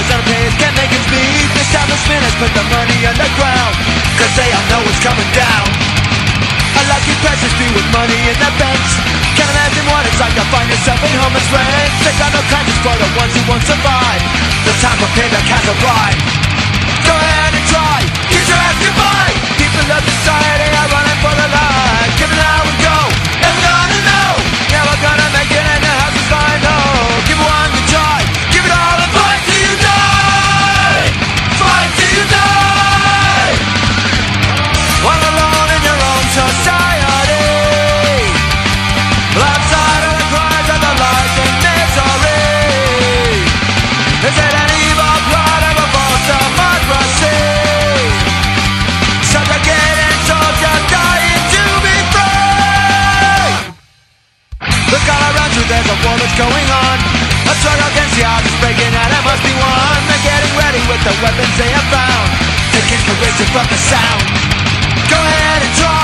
Cause underpaid can't make ends meet. The establishment has put the money underground, cause they all know it's coming down. A lucky peasants be with money in their banks. Can't imagine what it's like to find yourself in homeless ranks. They got no conscience for the ones who won't survive. The time for payback has arrived. Go ahead and try, get your ass goodbye. People of society are running for their lives. Give it how we go, and we're gonna know. Yeah, we're gonna make it and the house is fine, no. Give it one good try, give it all and fight till you die. Fight till you die. All alone in your own society, outside of the cries of the lies and misery. Is it an evil plot of a false democracy? Subjugated soldiers dying to be free. Look all around you, there's a war that's going on. A struggle against the odds is breaking out, it must be won. They're getting ready with the weapons they have found. Take inspiration from the sound. Go ahead and try.